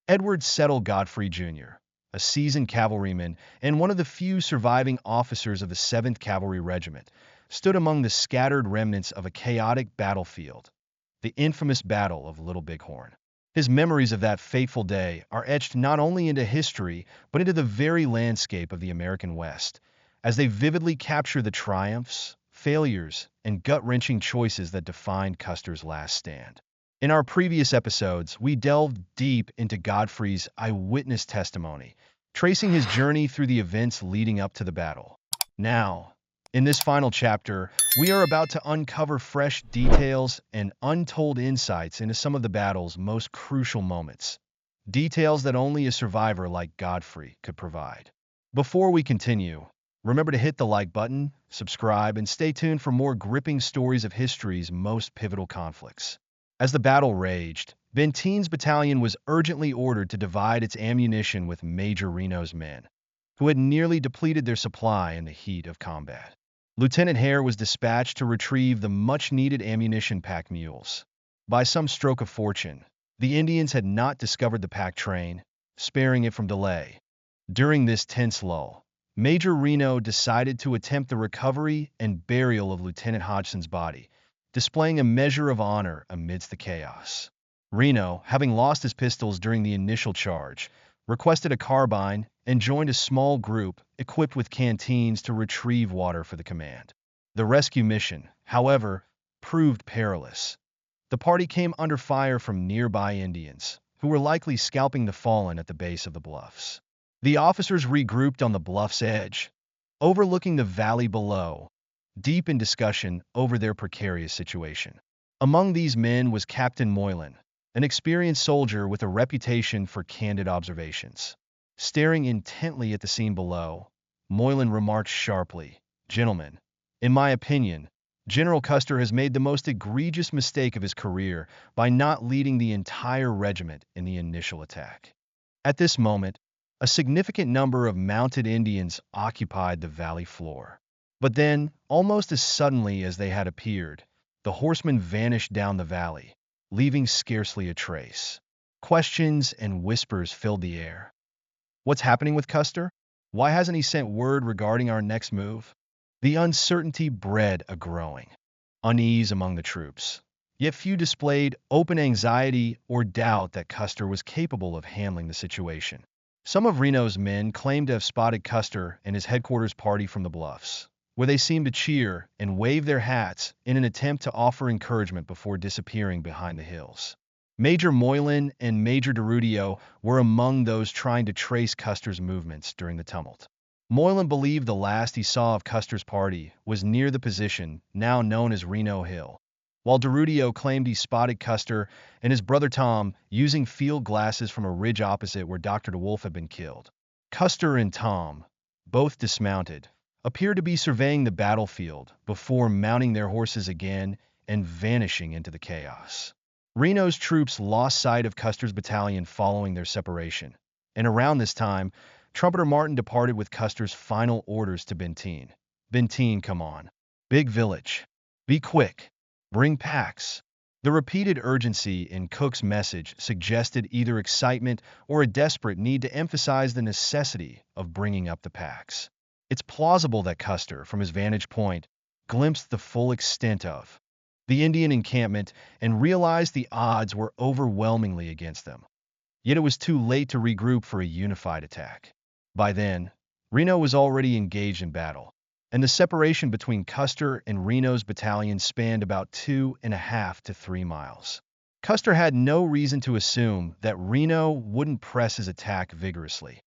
Edward Settle Godfrey Jr., a seasoned cavalryman and one of the few surviving officers of the 7th Cavalry Regiment, stood among the scattered remnants of a chaotic battlefield, the infamous Battle of Little Bighorn. His memories of that fateful day are etched not only into history but into the very landscape of the American West, as they vividly capture the triumphs, failures, and gut-wrenching choices that defined Custer's last stand. In our previous episodes, we delved deep into Godfrey's eyewitness testimony, tracing his journey through the events leading up to the battle. Now, in this final chapter, we are about to uncover fresh details and untold insights into some of the battle's most crucial moments, details that only a survivor like Godfrey could provide. Before we continue, remember to hit the like button, subscribe, and stay tuned for more gripping stories of history's most pivotal conflicts. As the battle raged, Benteen's battalion was urgently ordered to divide its ammunition with Major Reno's men, who had nearly depleted their supply in the heat of combat. Lieutenant Hare was dispatched to retrieve the much-needed ammunition pack mules. By some stroke of fortune, the Indians had not discovered the pack train, sparing it from delay. During this tense lull, Major Reno decided to attempt the recovery and burial of Lieutenant Hodgson's body, displaying a measure of honor amidst the chaos. Reno, having lost his pistols during the initial charge, requested a carbine and joined a small group equipped with canteens to retrieve water for the command. The rescue mission, however, proved perilous. The party came under fire from nearby Indians, who were likely scalping the fallen at the base of the bluffs. The officers regrouped on the bluff's edge, overlooking the valley below, deep in discussion over their precarious situation. Among these men was Captain Moylan, an experienced soldier with a reputation for candid observations. Staring intently at the scene below, Moylan remarked sharply, "Gentlemen, in my opinion, General Custer has made the most egregious mistake of his career by not leading the entire regiment in the initial attack." At this moment, a significant number of mounted Indians occupied the valley floor. But then, almost as suddenly as they had appeared, the horsemen vanished down the valley, leaving scarcely a trace. Questions and whispers filled the air. What's happening with Custer? Why hasn't he sent word regarding our next move? The uncertainty bred a growing unease among the troops, yet few displayed open anxiety or doubt that Custer was capable of handling the situation. Some of Reno's men claimed to have spotted Custer and his headquarters party from the bluffs, where they seemed to cheer and wave their hats in an attempt to offer encouragement before disappearing behind the hills. Major Moylan and Major DeRudio were among those trying to trace Custer's movements during the tumult. Moylan believed the last he saw of Custer's party was near the position now known as Reno Hill, while DeRudio claimed he spotted Custer and his brother Tom using field glasses from a ridge opposite where Dr. DeWolf had been killed. Custer and Tom, both dismounted, appeared to be surveying the battlefield before mounting their horses again and vanishing into the chaos. Reno's troops lost sight of Custer's battalion following their separation, and around this time, Trumpeter Martin departed with Custer's final orders to Benteen. "Benteen, come on. Big village. Be quick. Bring packs." The repeated urgency in Cook's message suggested either excitement or a desperate need to emphasize the necessity of bringing up the packs. It's plausible that Custer, from his vantage point, glimpsed the full extent of the Indian encampment and realized the odds were overwhelmingly against them. Yet it was too late to regroup for a unified attack. By then, Reno was already engaged in battle, and the separation between Custer and Reno's battalion spanned about 2.5 to 3 miles. Custer had no reason to assume that Reno wouldn't press his attack vigorously.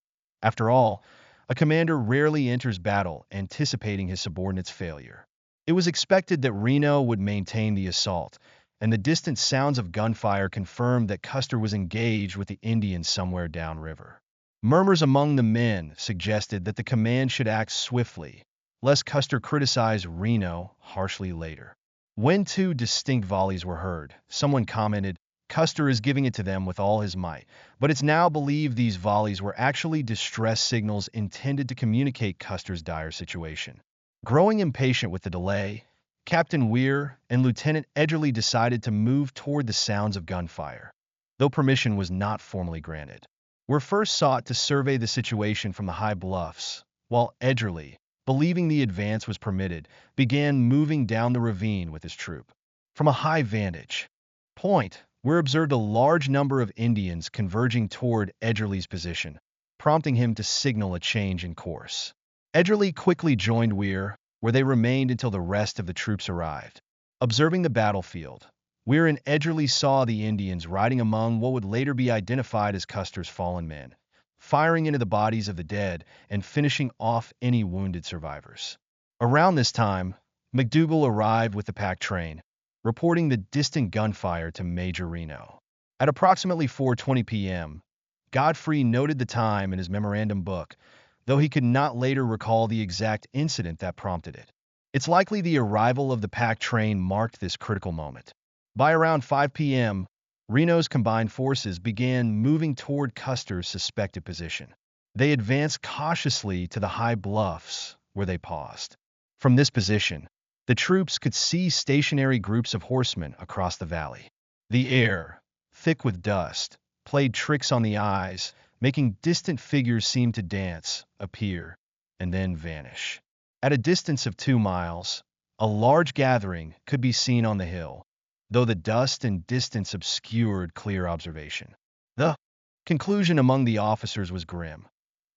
After all, a commander rarely enters battle anticipating his subordinate's failure. It was expected that Reno would maintain the assault, and the distant sounds of gunfire confirmed that Custer was engaged with the Indians somewhere downriver. Murmurs among the men suggested that the command should act swiftly, lest Custer criticize Reno harshly later. When 2 distinct volleys were heard, someone commented, "Custer is giving it to them with all his might," but it's now believed these volleys were actually distress signals intended to communicate Custer's dire situation. Growing impatient with the delay, Captain Weir and Lieutenant Edgerly decided to move toward the sounds of gunfire. though permission was not formally granted. Were first sought to survey the situation from the high bluffs, while Edgerly, believing the advance was permitted, began moving down the ravine with his troop. From a high vantage point, Weir observed a large number of Indians converging toward Edgerly's position, prompting him to signal a change in course. Edgerly quickly joined Weir, where they remained until the rest of the troops arrived. Observing the battlefield, Weir and Edgerly saw the Indians riding among what would later be identified as Custer's fallen men, firing into the bodies of the dead and finishing off any wounded survivors. Around this time, McDougal arrived with the pack train, reporting the distant gunfire to Major Reno. At approximately 4:20 p.m., Godfrey noted the time in his memorandum book, though he could not later recall the exact incident that prompted it. It's likely the arrival of the pack train marked this critical moment. By around 5 p.m., Reno's combined forces began moving toward Custer's suspected position. They advanced cautiously to the high bluffs, where they paused. From this position, the troops could see stationary groups of horsemen across the valley. The air, thick with dust, played tricks on the eyes, making distant figures seem to dance, appear, and then vanish. At a distance of 2 miles, a large gathering could be seen on the hill, though the dust and distance obscured clear observation. The conclusion among the officers was grim.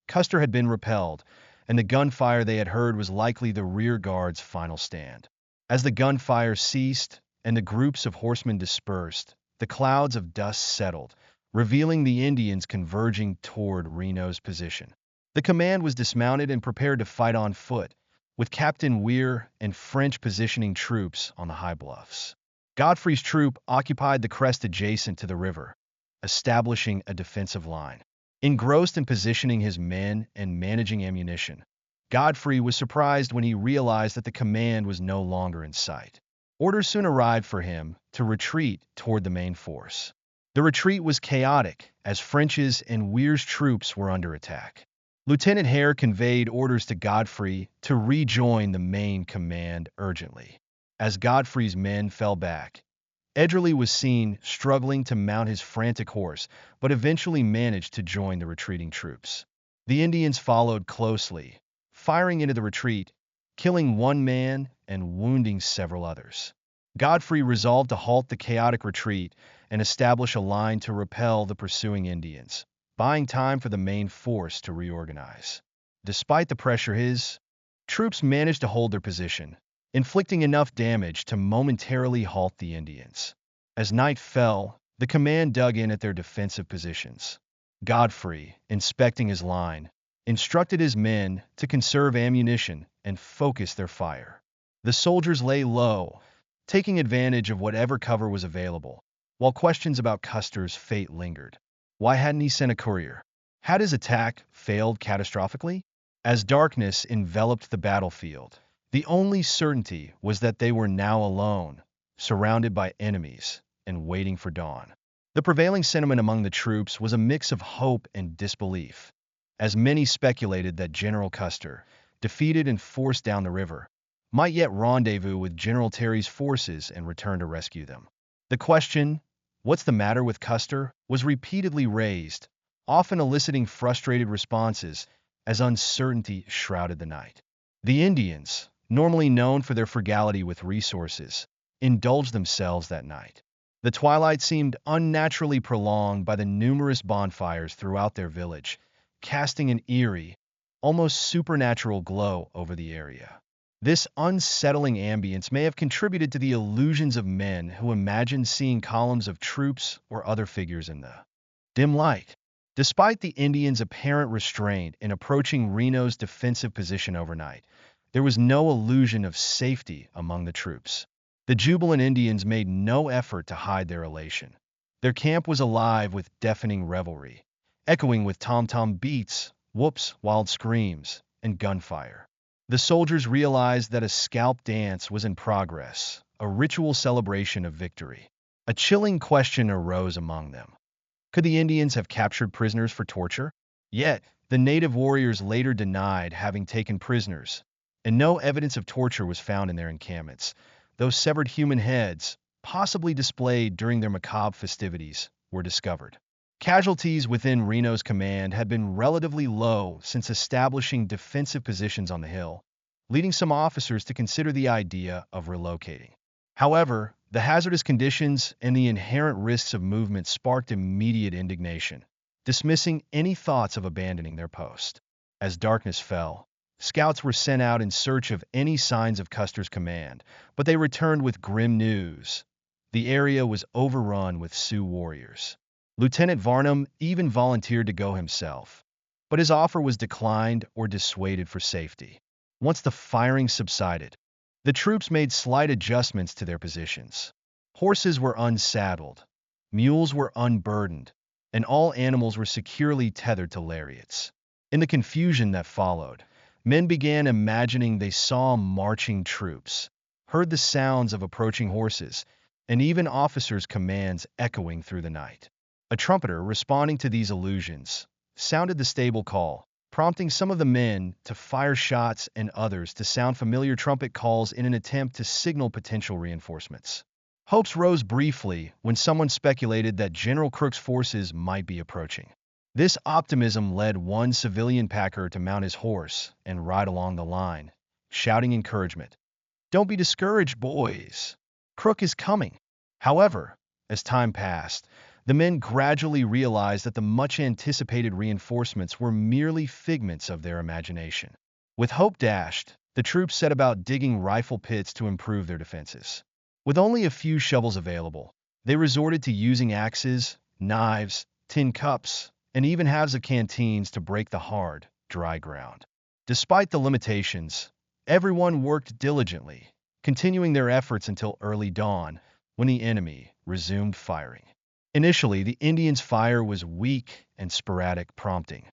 Custer had been repelled, and the gunfire they had heard was likely the rear guard's final stand. As the gunfire ceased and the groups of horsemen dispersed, the clouds of dust settled, revealing the Indians converging toward Reno's position. The command was dismounted and prepared to fight on foot, with Captain Weir and French positioning troops on the high bluffs. Godfrey's troop occupied the crest adjacent to the river, establishing a defensive line. Engrossed in positioning his men and managing ammunition, Godfrey was surprised when he realized that the command was no longer in sight. Orders soon arrived for him to retreat toward the main force. The retreat was chaotic, as French's and Weir's troops were under attack. Lieutenant Hare conveyed orders to Godfrey to rejoin the main command urgently. As Godfrey's men fell back, Edgerly was seen struggling to mount his frantic horse, but eventually managed to join the retreating troops. The Indians followed closely, firing into the retreat, killing 1 man and wounding several others. Godfrey resolved to halt the chaotic retreat and establish a line to repel the pursuing Indians, buying time for the main force to reorganize. Despite the pressure, his troops managed to hold their position, inflicting enough damage to momentarily halt the Indians. As night fell, the command dug in at their defensive positions. Godfrey, inspecting his line, instructed his men to conserve ammunition and focus their fire. The soldiers lay low, taking advantage of whatever cover was available, while questions about Custer's fate lingered. Why hadn't he sent a courier? Had his attack failed catastrophically? As darkness enveloped the battlefield, the only certainty was that they were now alone, surrounded by enemies, and waiting for dawn. The prevailing sentiment among the troops was a mix of hope and disbelief, as many speculated that General Custer, defeated and forced down the river, might yet rendezvous with General Terry's forces and return to rescue them. The question, "What's the matter with Custer?" was repeatedly raised, often eliciting frustrated responses as uncertainty shrouded the night. The Indians, normally known for their frugality with resources, indulged themselves that night. The twilight seemed unnaturally prolonged by the numerous bonfires throughout their village, casting an eerie, almost supernatural glow over the area. This unsettling ambience may have contributed to the illusions of men who imagined seeing columns of troops or other figures in the dim light. Despite the Indians' apparent restraint in approaching Reno's defensive position overnight, there was no illusion of safety among the troops. The jubilant Indians made no effort to hide their elation. Their camp was alive with deafening revelry, echoing with tom-tom beats, whoops, wild screams, and gunfire. The soldiers realized that a scalp dance was in progress, a ritual celebration of victory. A chilling question arose among them. Could the Indians have captured prisoners for torture? Yet, the native warriors later denied having taken prisoners, and no evidence of torture was found in their encampments, though severed human heads, possibly displayed during their macabre festivities, were discovered. Casualties within Reno's command had been relatively low since establishing defensive positions on the hill, leading some officers to consider the idea of relocating. However, the hazardous conditions and the inherent risks of movement sparked immediate indignation, dismissing any thoughts of abandoning their post. As darkness fell, scouts were sent out in search of any signs of Custer's command, but they returned with grim news. The area was overrun with Sioux warriors. Lieutenant Varnum even volunteered to go himself, but his offer was declined or dissuaded for safety. Once the firing subsided, the troops made slight adjustments to their positions. Horses were unsaddled, mules were unburdened, and all animals were securely tethered to lariats. In the confusion that followed, men began imagining they saw marching troops, heard the sounds of approaching horses, and even officers' commands echoing through the night. A trumpeter, responding to these illusions, sounded the stable call, prompting some of the men to fire shots and others to sound familiar trumpet calls in an attempt to signal potential reinforcements. Hopes rose briefly when someone speculated that General Crook's forces might be approaching. This optimism led one civilian packer to mount his horse and ride along the line, shouting encouragement. "Don't be discouraged, boys. Crook is coming." However, as time passed, the men gradually realized that the much-anticipated reinforcements were merely figments of their imagination. With hope dashed, the troops set about digging rifle pits to improve their defenses. With only a few shovels available, they resorted to using axes, knives, tin cups, and even halves of canteens to break the hard, dry ground. Despite the limitations, everyone worked diligently, continuing their efforts until early dawn, when the enemy resumed firing. Initially, the Indians' fire was weak and sporadic, prompting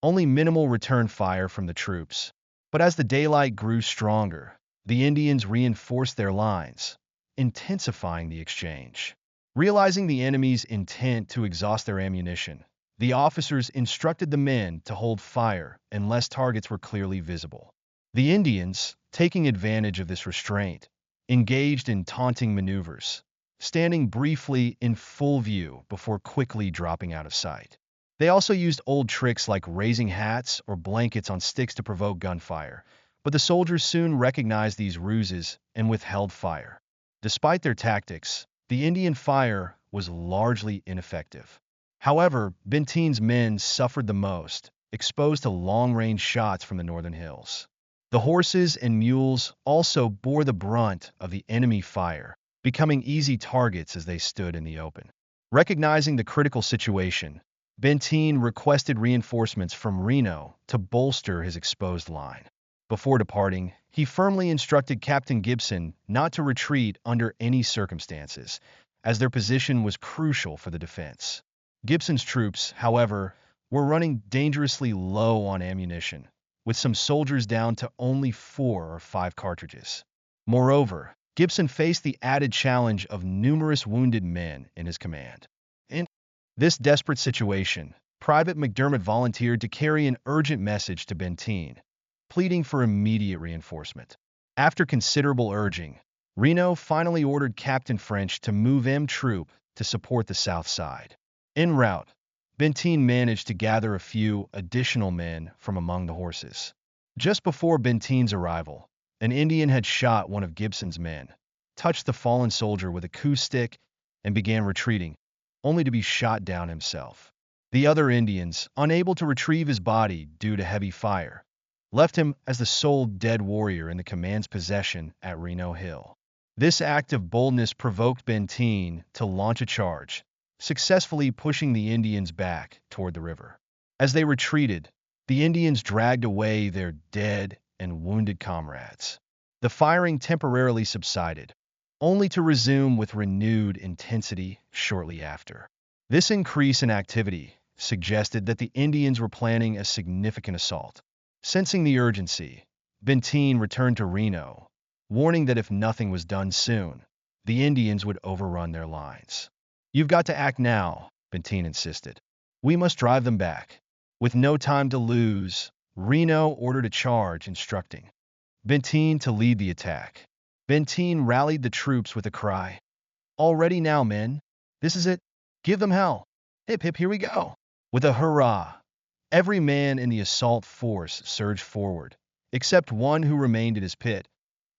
only minimal return fire from the troops. But as the daylight grew stronger, the Indians reinforced their lines, intensifying the exchange. Realizing the enemy's intent to exhaust their ammunition, the officers instructed the men to hold fire unless targets were clearly visible. The Indians, taking advantage of this restraint, engaged in taunting maneuvers, standing briefly in full view before quickly dropping out of sight. They also used old tricks like raising hats or blankets on sticks to provoke gunfire, but the soldiers soon recognized these ruses and withheld fire. Despite their tactics, the Indian fire was largely ineffective. However, Benteen's men suffered the most, exposed to long-range shots from the northern hills. The horses and mules also bore the brunt of the enemy fire, becoming easy targets as they stood in the open. Recognizing the critical situation, Benteen requested reinforcements from Reno to bolster his exposed line. Before departing, he firmly instructed Captain Gibson not to retreat under any circumstances, as their position was crucial for the defense. Gibson's troops, however, were running dangerously low on ammunition, with some soldiers down to only 4 or 5 cartridges. Moreover, Gibson faced the added challenge of numerous wounded men in his command. In this desperate situation, Private McDermott volunteered to carry an urgent message to Benteen, pleading for immediate reinforcement. After considerable urging, Reno finally ordered Captain French to move M Troop to support the south side. En route, Benteen managed to gather a few additional men from among the horses. Just before Benteen's arrival, an Indian had shot one of Gibson's men, touched the fallen soldier with a coup stick, and began retreating, only to be shot down himself. The other Indians, unable to retrieve his body due to heavy fire, left him as the sole dead warrior in the command's possession at Reno Hill. This act of boldness provoked Benteen to launch a charge, successfully pushing the Indians back toward the river. As they retreated, the Indians dragged away their dead and wounded comrades. The firing temporarily subsided, only to resume with renewed intensity shortly after. This increase in activity suggested that the Indians were planning a significant assault. Sensing the urgency, Benteen returned to Reno, warning that if nothing was done soon, the Indians would overrun their lines. "You've got to act now," Benteen insisted. "We must drive them back." With no time to lose, Reno ordered a charge, instructing Benteen to lead the attack. Benteen rallied the troops with a cry, "All ready now, men. This is it." Give them hell! Hip hip, here we go! With a hurrah, every man in the assault force surged forward, except one who remained at his pit,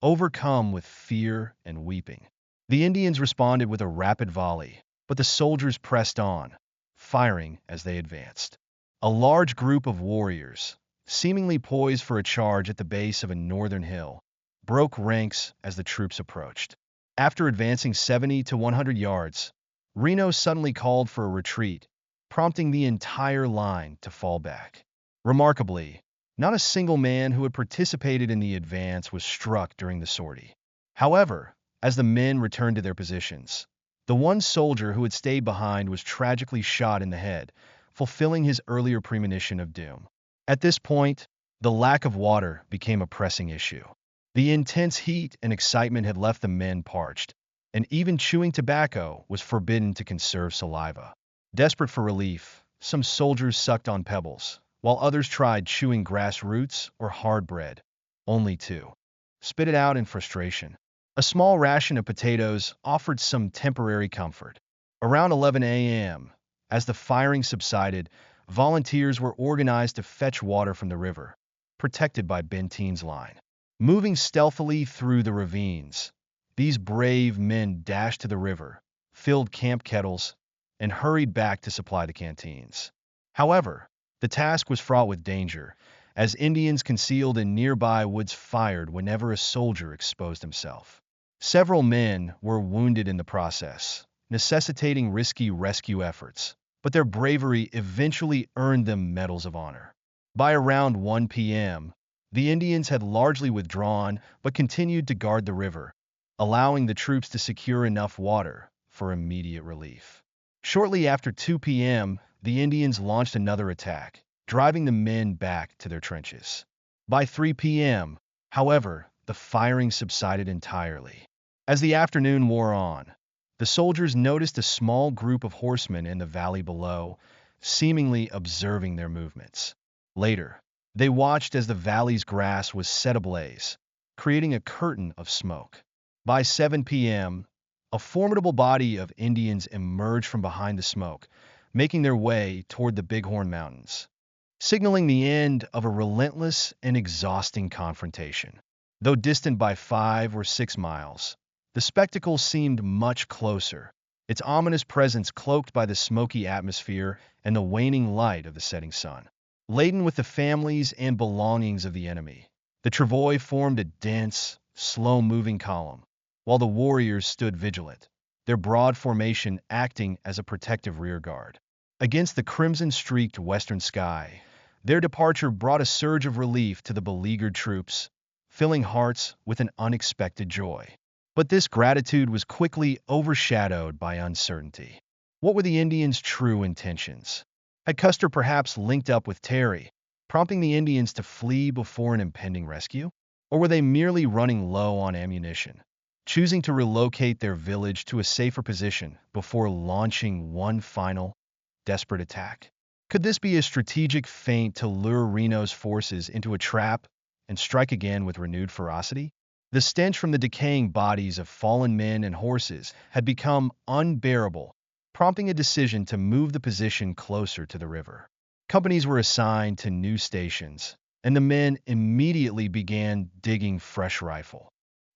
overcome with fear and weeping. The Indians responded with a rapid volley, but the soldiers pressed on, firing as they advanced. A large group of warriors, seemingly poised for a charge at the base of a northern hill, broke ranks as the troops approached. After advancing 70 to 100 yards, Reno suddenly called for a retreat, prompting the entire line to fall back. Remarkably, not a single man who had participated in the advance was struck during the sortie. However, as the men returned to their positions, the one soldier who had stayed behind was tragically shot in the head, fulfilling his earlier premonition of doom. At this point, the lack of water became a pressing issue. The intense heat and excitement had left the men parched, and even chewing tobacco was forbidden to conserve saliva. Desperate for relief, some soldiers sucked on pebbles, while others tried chewing grass roots or hard bread, only to spit it out in frustration. A small ration of potatoes offered some temporary comfort. Around 11 a.m., as the firing subsided, volunteers were organized to fetch water from the river, protected by Benteen's line. Moving stealthily through the ravines, these brave men dashed to the river, filled camp kettles, and hurried back to supply the canteens. However, the task was fraught with danger, as Indians concealed in nearby woods fired whenever a soldier exposed himself. Several men were wounded in the process, necessitating risky rescue efforts, but their bravery eventually earned them medals of honor. By around 1 p.m., the Indians had largely withdrawn but continued to guard the river, allowing the troops to secure enough water for immediate relief. Shortly after 2 p.m., the Indians launched another attack, driving the men back to their trenches. By 3 p.m., however, the firing subsided entirely. As the afternoon wore on, the soldiers noticed a small group of horsemen in the valley below, seemingly observing their movements. Later, they watched as the valley's grass was set ablaze, creating a curtain of smoke. By 7 p.m., a formidable body of Indians emerged from behind the smoke, making their way toward the Bighorn Mountains, signaling the end of a relentless and exhausting confrontation. Though distant by 5 or 6 miles, the spectacle seemed much closer, its ominous presence cloaked by the smoky atmosphere and the waning light of the setting sun. Laden with the families and belongings of the enemy, the travois formed a dense, slow-moving column, while the warriors stood vigilant, their broad formation acting as a protective rearguard. Against the crimson-streaked western sky, their departure brought a surge of relief to the beleaguered troops, filling hearts with an unexpected joy. But this gratitude was quickly overshadowed by uncertainty. What were the Indians' true intentions? Had Custer perhaps linked up with Terry, prompting the Indians to flee before an impending rescue? Or were they merely running low on ammunition, choosing to relocate their village to a safer position before launching one final, desperate attack? Could this be a strategic feint to lure Reno's forces into a trap and strike again with renewed ferocity? The stench from the decaying bodies of fallen men and horses had become unbearable, prompting a decision to move the position closer to the river. Companies were assigned to new stations, and the men immediately began digging fresh rifle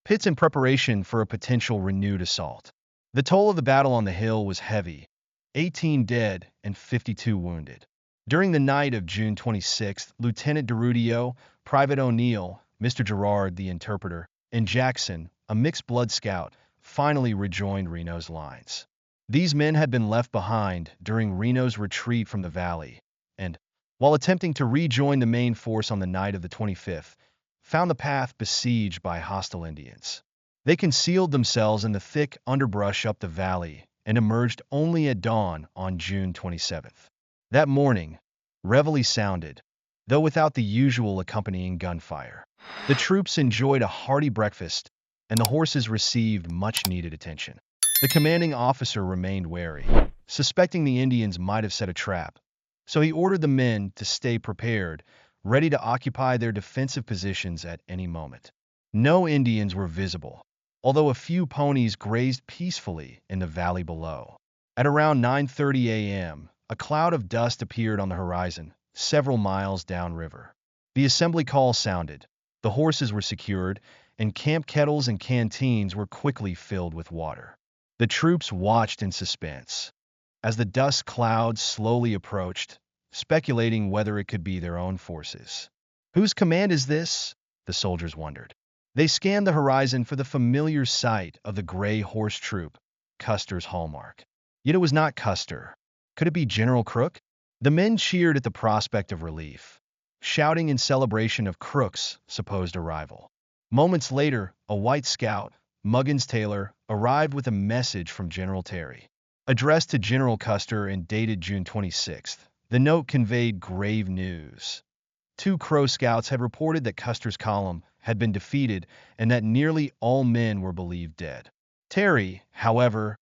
pits in preparation for a potential renewed assault. The toll of the battle on the hill was heavy, 18 dead and 52 wounded. During the night of June 26th, Lieutenant DeRudio, Private O'Neill, Mr. Gerard, the interpreter, and Jackson, a mixed-blood scout, finally rejoined Reno's lines. These men had been left behind during Reno's retreat from the valley, and, while attempting to rejoin the main force on the night of the 25th, found the path besieged by hostile Indians. They concealed themselves in the thick underbrush up the valley and emerged only at dawn on June 27th. That morning, reveille sounded, though without the usual accompanying gunfire. The troops enjoyed a hearty breakfast, and the horses received much-needed attention. The commanding officer remained wary, suspecting the Indians might have set a trap, so he ordered the men to stay prepared, ready to occupy their defensive positions at any moment. No Indians were visible, although a few ponies grazed peacefully in the valley below. At around 9:30 a.m., a cloud of dust appeared on the horizon, several miles downriver. The assembly call sounded, the horses were secured, and camp kettles and canteens were quickly filled with water. The troops watched in suspense as the dust cloud slowly approached, speculating whether it could be their own forces. Whose command is this? The soldiers wondered. They scanned the horizon for the familiar sight of the gray horse troop, Custer's hallmark. Yet it was not Custer. Could it be General Crook? The men cheered at the prospect of relief, shouting in celebration of Crook's supposed arrival. Moments later, a white scout, Muggins Taylor, arrived with a message from General Terry. Addressed to General Custer and dated June 26th, the note conveyed grave news. 2 Crow scouts had reported that Custer's column had been defeated and that nearly all men were believed dead. Terry, however,